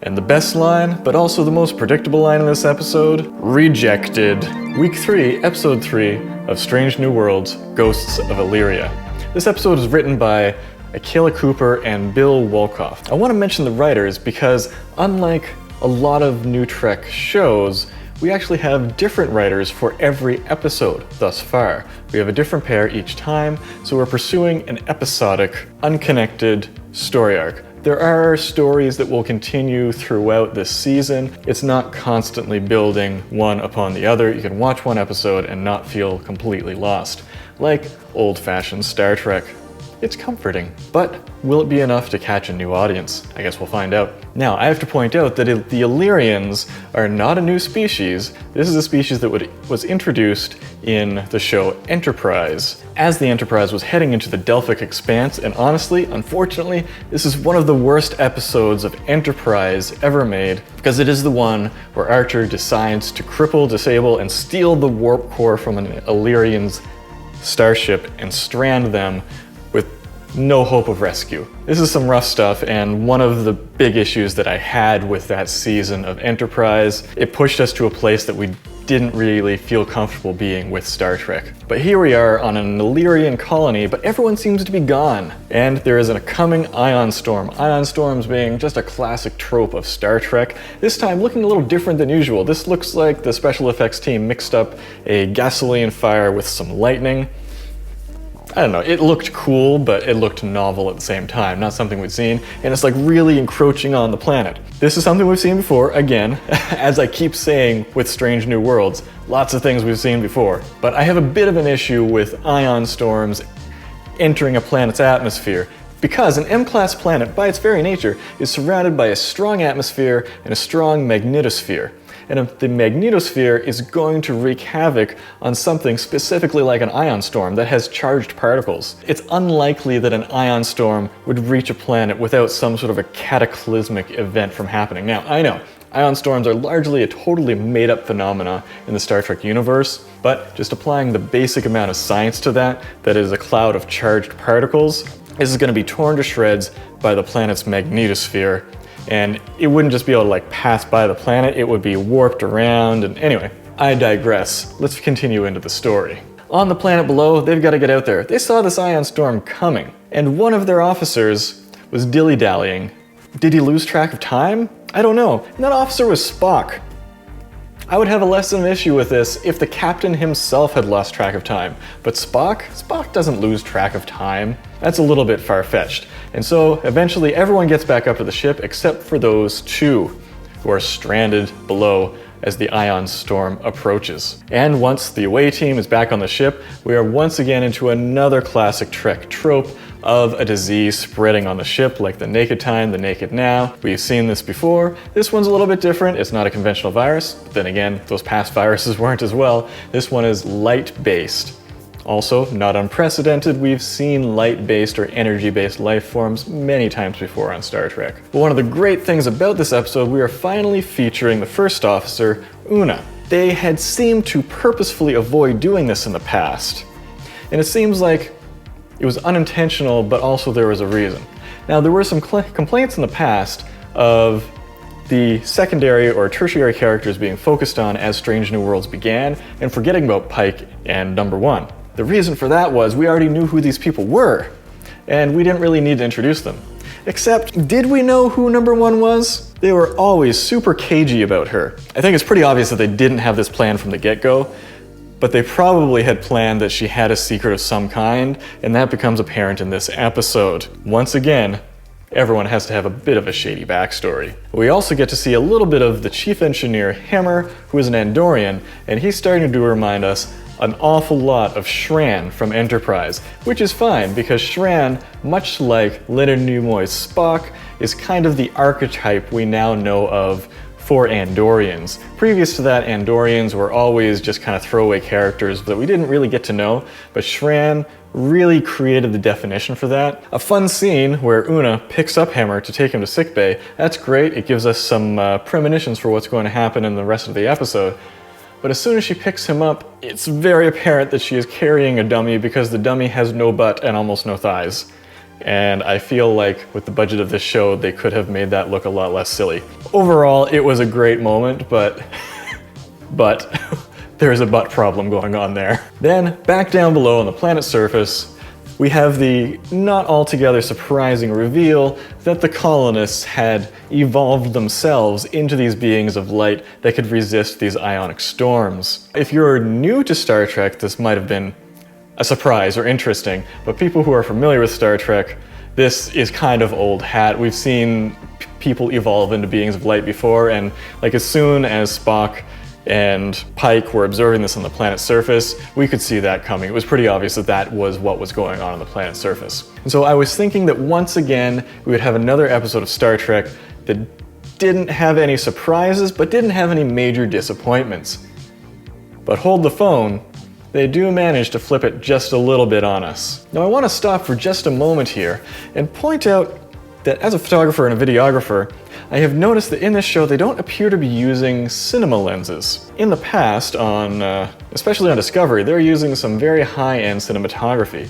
And the best line, but also the most predictable line in this episode, rejected. Week 3, Episode 3 of Strange New Worlds, Ghosts of Illyria. This episode was written by Akela Cooper and Bill Wolkoff. I want to mention the writers because unlike a lot of New Trek shows, we actually have different writers for every episode thus far. We have a different pair each time, so we're pursuing an episodic, unconnected story arc. There are stories that will continue throughout this season. It's not constantly building one upon the other. You can watch one episode and not feel completely lost, like old-fashioned Star Trek. It's comforting, but will it be enough to catch a new audience? I guess we'll find out. Now, I have to point out that the Illyrians are not a new species. This is a species that was introduced in the show Enterprise, as the Enterprise was heading into the Delphic Expanse, and honestly, unfortunately, this is one of the worst episodes of Enterprise ever made, because it is the one where Archer decides to cripple, disable, and steal the warp core from an Illyrian's starship and strand them with no hope of rescue. This is some rough stuff, and one of the big issues that I had with that season of Enterprise, it pushed us to a place that we didn't really feel comfortable being with Star Trek. But here we are on an Illyrian colony, but everyone seems to be gone. And there is a coming ion storm. Ion storms being just a classic trope of Star Trek. This time looking a little different than usual. This looks like the special effects team mixed up a gasoline fire with some lightning. I don't know, it looked cool, but it looked novel at the same time, not something we'd seen, and it's like really encroaching on the planet. This is something we've seen before, again, as I keep saying with Strange New Worlds, lots of things we've seen before. But I have a bit of an issue with ion storms entering a planet's atmosphere, because an M-class planet, by its very nature, is surrounded by a strong atmosphere and a strong magnetosphere. And the magnetosphere is going to wreak havoc on something specifically like an ion storm that has charged particles. It's unlikely that an ion storm would reach a planet without some sort of a cataclysmic event from happening. Now, I know, ion storms are largely a totally made-up phenomena in the Star Trek universe, but just applying the basic amount of science to that is a cloud of charged particles, this is going to be torn to shreds by the planet's magnetosphere. And it wouldn't just be able to like pass by the planet, it would be warped around, and anyway, I digress. Let's continue into the story. On the planet below, they've got to get out there. They saw this ion storm coming, and one of their officers was dilly-dallying. Did he lose track of time? I don't know. And that officer was Spock. I would have a less of an issue with this if the captain himself had lost track of time. But Spock doesn't lose track of time. That's a little bit far-fetched. And so eventually everyone gets back up to the ship except for those two who are stranded below as the ion storm approaches. And once the away team is back on the ship, we are once again into another classic Trek trope of a disease spreading on the ship, like the naked time, the naked now. We've seen this before. This one's a little bit different. It's not a conventional virus, but then again, those past viruses weren't as well. This one is light-based. Also, not unprecedented, we've seen light-based or energy-based life forms many times before on Star Trek. But one of the great things about this episode, we are finally featuring the first officer, Una. They had seemed to purposefully avoid doing this in the past, and it seems like it was unintentional, but also there was a reason. Now, there were some complaints in the past of the secondary or tertiary characters being focused on as Strange New Worlds began, and forgetting about Pike and Number One. The reason for that was we already knew who these people were, and we didn't really need to introduce them. Except, did we know who Number One was? They were always super cagey about her. I think it's pretty obvious that they didn't have this plan from the get-go, but they probably had planned that she had a secret of some kind, and that becomes apparent in this episode. Once again, everyone has to have a bit of a shady backstory. We also get to see a little bit of the chief engineer, Hemmer, who is an Andorian, and he's starting to remind us an awful lot of Shran from Enterprise, which is fine because Shran, much like Leonard Nimoy's Spock, is kind of the archetype we now know of for Andorians. Previous to that, Andorians were always just kind of throwaway characters that we didn't really get to know, but Shran really created the definition for that. A fun scene where Una picks up Hemmer to take him to sickbay. That's great, it gives us some premonitions for what's going to happen in the rest of the episode. But as soon as she picks him up, it's very apparent that she is carrying a dummy because the dummy has no butt and almost no thighs. and I feel like with the budget of this show, they could have made that look a lot less silly. Overall, it was a great moment, but there's a butt problem going on there. Then, back down below on the planet's surface, we have the not altogether surprising reveal that the colonists had evolved themselves into these beings of light that could resist these ionic storms. If you're new to Star Trek, this might have been a surprise or interesting, but people who are familiar with Star Trek, this is kind of old hat. We've seen people evolve into beings of light before, and like as soon as Spock and Pike were observing this on the planet's surface, we could see that coming. It was pretty obvious that that was what was going on the planet's surface. And so I was thinking that once again, we would have another episode of Star Trek that didn't have any surprises, but didn't have any major disappointments. But hold the phone, they do manage to flip it just a little bit on us. Now I want to stop for just a moment here and point out that as a photographer and a videographer, I have noticed that in this show they don't appear to be using cinema lenses. In the past, especially on Discovery, they're using some very high-end cinematography.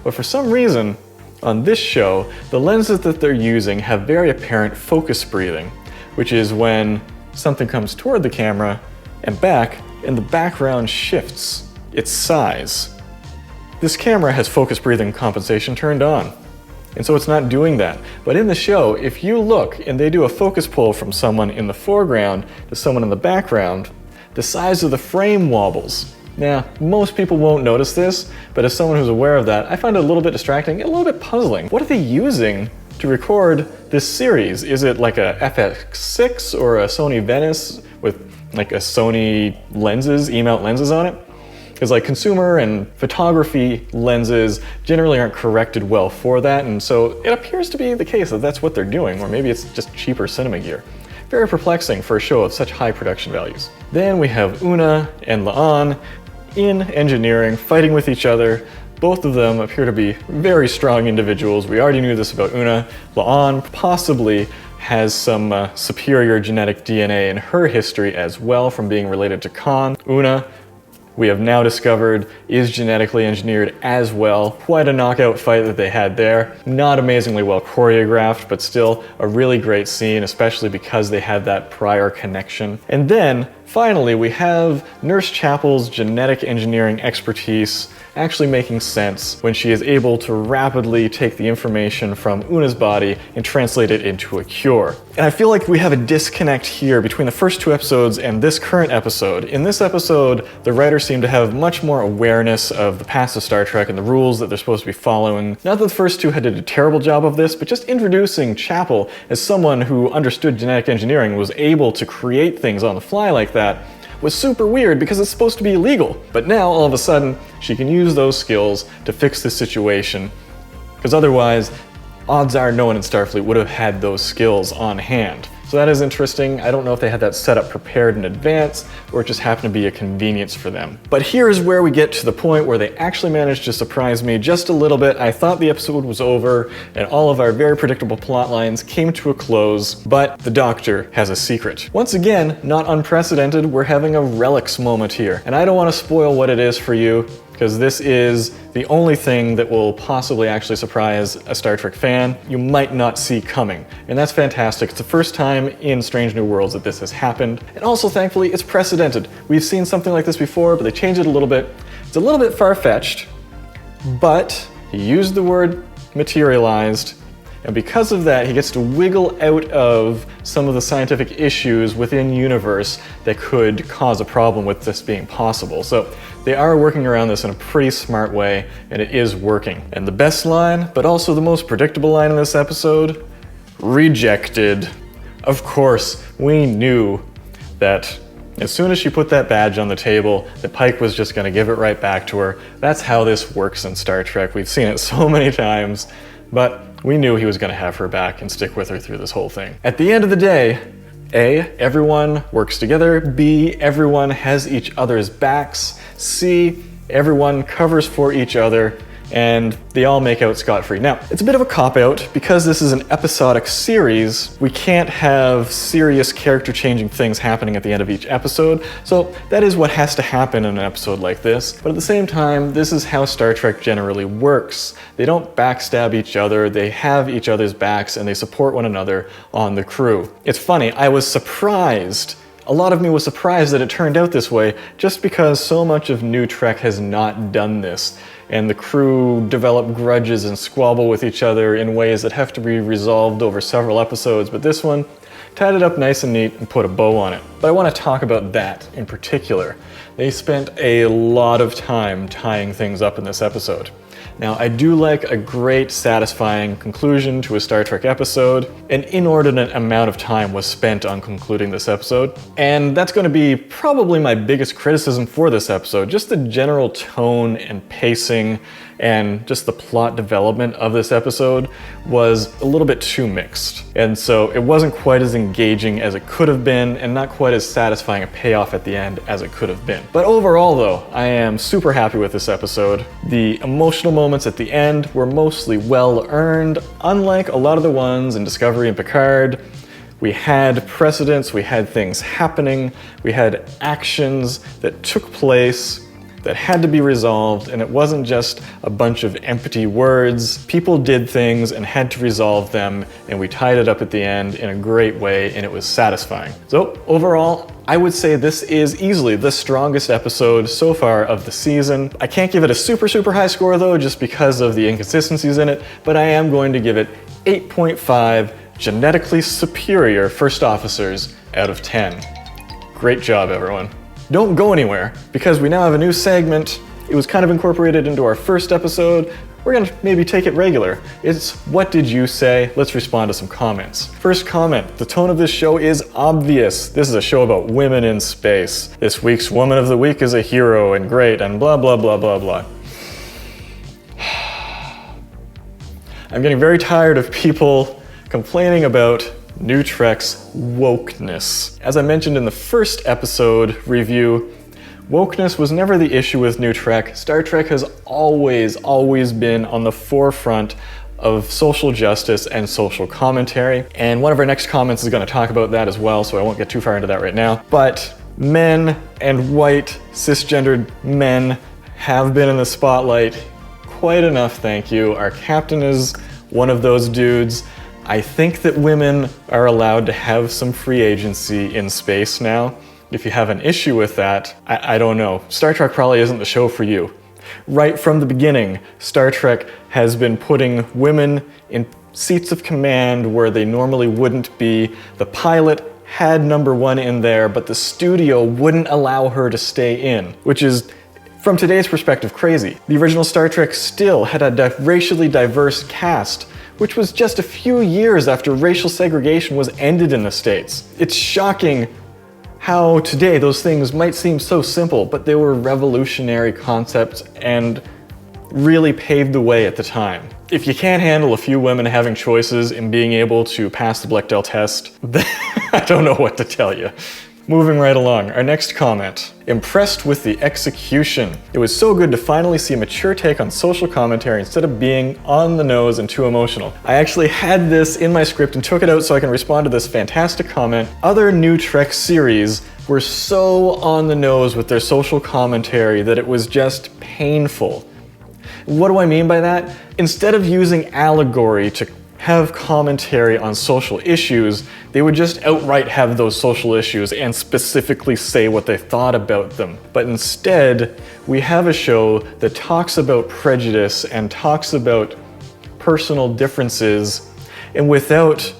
But for some reason, on this show, the lenses that they're using have very apparent focus breathing, which is when something comes toward the camera and back, and the background shifts its size. This camera has focus breathing compensation turned on, and so it's not doing that. But in the show, if you look and they do a focus pull from someone in the foreground to someone in the background, the size of the frame wobbles. Now, most people won't notice this, but as someone who's aware of that, I find it a little bit distracting and a little bit puzzling. What are they using to record this series? Is it like a FX6 or a Sony Venice with like a Sony lenses, E-mount lenses on it? Because like consumer and photography lenses generally aren't corrected well for that, and so it appears to be the case that that's what they're doing, or maybe it's just cheaper cinema gear. Very perplexing for a show of such high production values. Then we have Una and La'an in engineering, fighting with each other. Both of them appear to be very strong individuals. We already knew this about Una. La'an possibly has some superior genetic DNA in her history as well from being related to Khan. Una, we have now discovered, is genetically engineered as well. Quite a knockout fight that they had there. Not amazingly well choreographed, but still a really great scene, especially because they had that prior connection. And then, finally, we have Nurse Chapel's genetic engineering expertise actually making sense when she is able to rapidly take the information from Una's body and translate it into a cure. And I feel like we have a disconnect here between the first two episodes and this current episode. In this episode, the writers seem to have much more awareness of the past of Star Trek and the rules that they're supposed to be following. Not that the first two had did a terrible job of this, but just introducing Chapel as someone who understood genetic engineering, was able to create things on the fly like that, was super weird because it's supposed to be illegal. But now, all of a sudden, she can use those skills to fix the situation. Because otherwise, odds are no one in Starfleet would have had those skills on hand. So that is interesting. I don't know if they had that set up prepared in advance, or it just happened to be a convenience for them. But here's where we get to the point where they actually managed to surprise me just a little bit. I thought the episode was over, and all of our very predictable plot lines came to a close, but the Doctor has a secret. Once again, not unprecedented, we're having a relics moment here. And I don't want to spoil what it is for you, because this is the only thing that will possibly actually surprise a Star Trek fan you might not see coming. And that's fantastic. It's the first time in Strange New Worlds that this has happened. And also, thankfully, it's precedented. We've seen something like this before, but they changed it a little bit. It's a little bit far-fetched, but he used the word materialized, and because of that, he gets to wiggle out of some of the scientific issues within universe that could cause a problem with this being possible. So they are working around this in a pretty smart way, and it is working. And the best line, but also the most predictable line in this episode, rejected. Of course, we knew that as soon as she put that badge on the table, that Pike was just gonna give it right back to her. That's how this works in Star Trek. We've seen it so many times, but we knew he was gonna have her back and stick with her through this whole thing. At the end of the day, A, everyone works together. B, everyone has each other's backs. C, everyone covers for each other. and they all make out scot-free. Now, it's a bit of a cop-out. Because this is an episodic series, we can't have serious character-changing things happening at the end of each episode, so that is what has to happen in an episode like this. But at the same time, this is how Star Trek generally works. They don't backstab each other, they have each other's backs, and they support one another on the crew. It's funny, I was surprised. A lot of me was surprised that it turned out this way, just because so much of New Trek has not done this, and the crew develop grudges and squabble with each other in ways that have to be resolved over several episodes, but this one tied it up nice and neat and put a bow on it. But I want to talk about that in particular. They spent a lot of time tying things up in this episode. Now, I do like a great, satisfying conclusion to a Star Trek episode. An inordinate amount of time was spent on concluding this episode, and that's going to be probably my biggest criticism for this episode. Just the general tone and pacing and just the plot development of this episode was a little bit too mixed. And so it wasn't quite as engaging as it could have been, and not quite as satisfying a payoff at the end as it could have been. But overall though, I am super happy with this episode. The emotional moments at the end were mostly well earned, unlike a lot of the ones in Discovery and Picard. We had precedents, we had things happening, we had actions that took place that had to be resolved, and it wasn't just a bunch of empty words. People did things and had to resolve them, and we tied it up at the end in a great way, and it was satisfying. So overall, I would say this is easily the strongest episode so far of the season. I can't give it a super high score though, just because of the inconsistencies in it, but I am going to give it 8.5 genetically superior first officers out of 10. Great job, everyone. Don't go anywhere, because we now have a new segment. It was kind of incorporated into our first episode. We're gonna maybe take it regular. It's What Did You Say? Let's respond to some comments. First comment, the tone of this show is obvious. This is a show about women in space. This week's Woman of the Week is a hero and great and blah blah blah blah blah. I'm getting very tired of people complaining about New Trek's wokeness. As I mentioned in the first episode review, wokeness was never the issue with New Trek. Star Trek has always been on the forefront of social justice and social commentary. And one of our next comments is going to talk about that as well, so I won't get too far into that right now. But men and white cisgendered men have been in the spotlight quite enough, thank you. Our captain is one of those dudes. I think that women are allowed to have some free agency in space now. If you have an issue with that, I don't know. Star Trek probably isn't the show for you. Right from the beginning, Star Trek has been putting women in seats of command where they normally wouldn't be. The pilot had number one in there, but the studio wouldn't allow her to stay in, which is, from today's perspective, crazy. The original Star Trek still had a racially diverse cast, which was just a few years after racial segregation was ended in the States. It's shocking how today those things might seem so simple, but they were revolutionary concepts and really paved the way at the time. If you can't handle a few women having choices and being able to pass the Bechdel test, then I don't know what to tell you. Moving right along, our next comment. Impressed with the execution. It was so good to finally see a mature take on social commentary instead of being on the nose and too emotional. I actually had this in my script and took it out so I can respond to this fantastic comment. Other New Trek series were so on the nose with their social commentary that it was just painful. What do I mean by that? Instead of using allegory to have commentary on social issues, they would just outright have those social issues and specifically say what they thought about them. But instead, we have a show that talks about prejudice and talks about personal differences, and without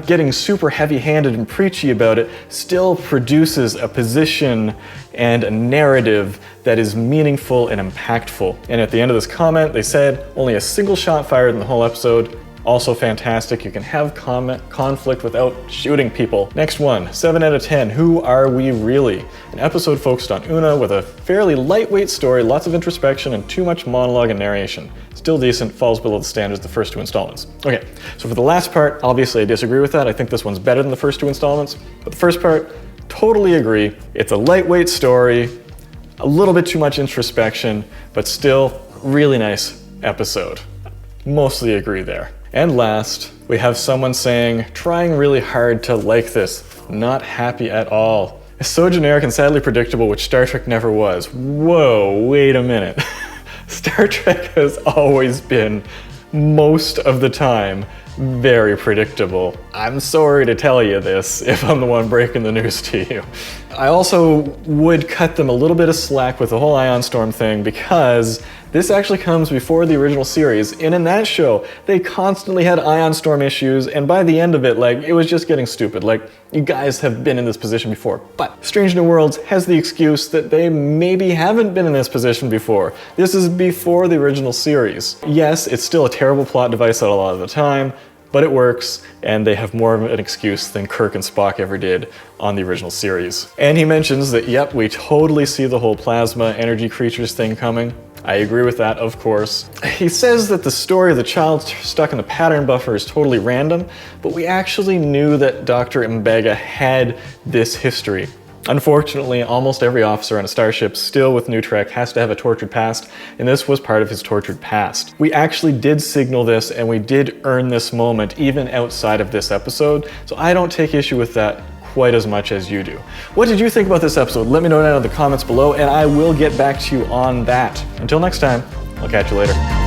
getting super heavy-handed and preachy about it, still produces a position and a narrative that is meaningful and impactful. And at the end of this comment, they said, only a single shot fired in the whole episode. Also fantastic. You can have conflict without shooting people. Next one, 7 out of 10. Who are we really? An episode focused on Una with a fairly lightweight story, lots of introspection, and too much monologue and narration. Still decent, falls below the standards of the first two installments. Okay, so for the last part, obviously I disagree with that. I think this one's better than the first two installments. But the first part, totally agree. It's a lightweight story, a little bit too much introspection, but still really nice. episode. Mostly agree there. And last, we have someone saying, trying really hard to like this, not happy at all. It's so generic and sadly predictable, which Star Trek never was. Whoa, wait a minute. Star Trek has always been, most of the time, very predictable. I'm sorry to tell you this if I'm the one breaking the news to you. I also would cut them a little bit of slack with the whole Ion Storm thing because this actually comes before the original series, and in that show, they constantly had Ion Storm issues, and by the end of it, like, it was just getting stupid. Like, you guys have been in this position before. But Strange New Worlds has the excuse that they maybe haven't been in this position before. This is before the original series. Yes, it's still a terrible plot device a lot of the time, but it works, and they have more of an excuse than Kirk and Spock ever did on the original series. And he mentions that, yep, we totally see the whole plasma energy creatures thing coming. I agree with that, of course. He says that the story of the child stuck in the pattern buffer is totally random, but we actually knew that Dr. Mbega had this history. Unfortunately, almost every officer on a starship still with New Trek has to have a tortured past, and this was part of his tortured past. We actually did signal this, and we did earn this moment even outside of this episode, so I don't take issue with that quite as much as you do. What did you think about this episode? Let me know down in the comments below, and I will get back to you on that. Until next time, I'll catch you later.